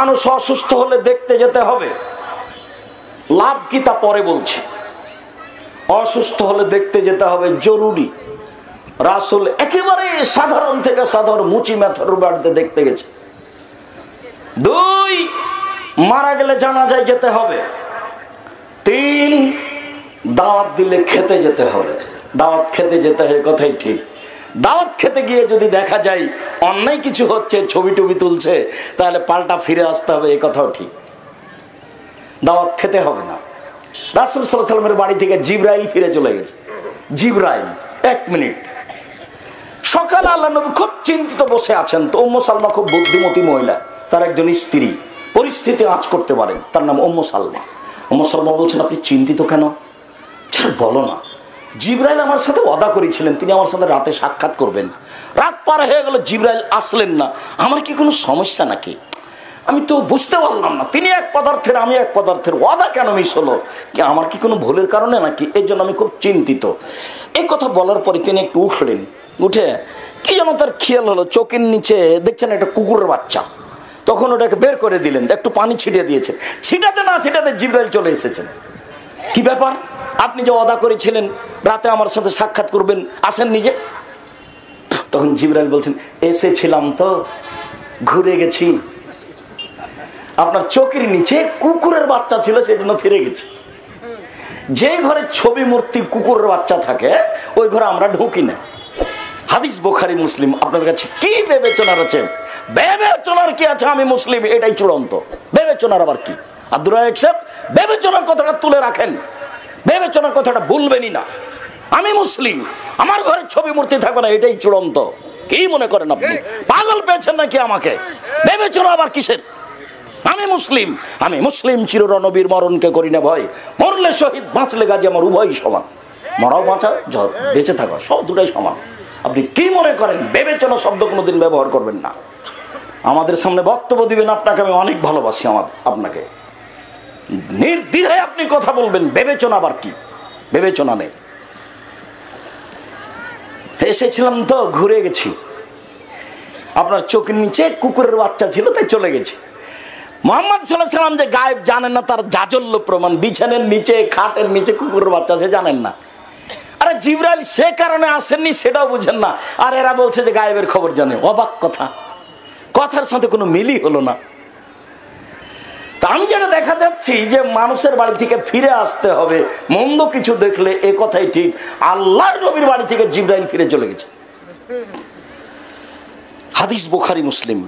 মানুষ অসুস্থ হলে দেখতে যেতে হবে, লাভ কি তা পরে বলছি। অসুস্থ হলে দেখতে যেতে হবে, জরুরি। রাসূল একেবারে সাধারণ থেকে সাধারণ মুচি মেথর বাড়িতে দেখতে গেছে। 2, মারা গেলে জানাজায় যেতে হবে। 3, দাওয়াত দিলে খেতে যেতে হবে। দাওয়াত খেতে যেতে হয়, কথাই ঠিক। দাওয়াত খেতে গিয়ে যদি দেখা যায় অন্যায় কিছু হচ্ছে, ছবি টবি তুলছে, তাহলে পাল্টা ফিরে আসতে হবে, এই কথাও ঠিক। দাওয়াত খেতে হবে না। রাসূল সাল্লাল্লাহু আলাইহি ওয়াসাল্লামের বাড়ি থেকে জিবরাইল ফিরে চলে গেছে। জিবরাইল 1 মিনিট। সকালে আল্লাহ নবী খুব চিন্তিত বসে আছেন। তো উম্মু সালমা খুব বুদ্ধিমতী মহিলা, তার একজন স্ত্রী, পরিস্থিতি আঁচ করতে পারেন, তার নাম উম্মু সালমা। উম্মু সালমা বলছেন, আপনি চিন্তিত কেন? বলো না। জিবরাইল আমার সাথে ওয়াদা করেছিলেন তিনি আমার সাথে রাতে সাক্ষাৎ করবেন। রাত পার হয়ে গেল, জিবরাইল আসলেন না। আমার কি কোনো সমস্যা নাকি? আমি তো বুঝতে পারলাম না, তিনি এক পদার্থের আমি এক পদার্থের, ওয়াদা কেন মিস হলো? কি আমার কি কোনো ভুলের কারণে নাকি? এই জন্য আমি খুব চিন্তিত। এই কথা বলার পরে তিনি একটু উঠলেন। উঠে কি যেন তার খেয়াল হলো, চোখের নিচে দেখছেন একটা কুকুরের বাচ্চা। তখন ওটাকে বের করে দিলেন, একটু পানি ছিটিয়ে দিয়েছেন। ছিটাতে না ছিটাতে জিবরাইল চলে এসেছেন। কি ব্যাপার? আপনি যে ওয়াদা করেছিলেন রাতে আমার সাথে সাক্ষাৎ করবেন, আসেন নিজে। তখন জিবরাইল বলছেন, এসেছিলাম তো, ঘুরে গেছি। আপনার চোখের নিচে কুকুরের বাচ্চা ছিল, সেই জন্য ফিরে গেছি। যে ঘরে ছবি মূর্তি কুকুরের বাচ্চা থাকে, ওই ঘরে আমরা ঢুকি না। হাদিস বুখারী মুসলিম। আপনার কাছে কি বিবেচনার আছে? বিবেচনার কি আছে? আমি মুসলিম, এটাই চূড়ান্ত। বিবেচনার আবার কি? আব্দুর রাজ্জাক সাহেব, বিবেচনার কথাটা তুলে রাখেন, বিবেচনার কথাটা ভুলবেনই না। আমি মুসলিম, আমার ঘরে ছবি মূর্তি থাকবে না, এটাই চূড়ান্ত। কি মনে করেন আপনি? পাগল পেয়েছেন নাকি আমাকে? বিবেচনা আবার কিসের? আমি মুসলিম, আমি মুসলিম চির নবীর মরণকে করি না ভয়। মরলে শহীদ, বাঁচলে গাজী, আমার উভয়ই সমান। মরাও বাঁচা, বেঁচে থাকা, সব দুটাই সমান। আপনি কি মনে করেন? বিবেচনা শব্দ কোনোদিন ব্যবহার করবেন না। আমাদের সামনে বক্তব্য দিবেন, আপনাকে আমি অনেক ভালোবাসি, আপনাকে নির্দ্বিধায় আপনি কথা বলবেন। বিবেচনা আবার কি? বিবেচনা নেই। এসেছিলাম তো, ঘুরে গেছি। আপনার চোখের নিচে কুকুরের বাচ্চা ছিল, তাই চলে গেছি। মুহাম্মদ সাল্লাল্লাহু আলাইহি ওয়াসাল্লাম যে গায়েব জানেন না, তার জাজল্য প্রমাণ। বিছানের নিচে, খাটের নিচে কুকুরের বাচ্চা আছে, জানেন না। আরে জিবরাইল সে কারণে আসেননি, সেটাও বুঝেন না, আর এরা বলছে যে গায়েবের খবর জানে। অবাক কথা, কথার সাথে কোনো মিলই হলো না। তা আমি যেটা দেখা যাচ্ছি যে মানুষের বাড়ি থেকে ফিরে আসতে হবে মন্দ কিছু দেখলে, এ কথাই ঠিক। আল্লাহর নবীর বাড়ি থেকে জিবরাইল ফিরে চলে গেছে। হাদিস বুখারী মুসলিম।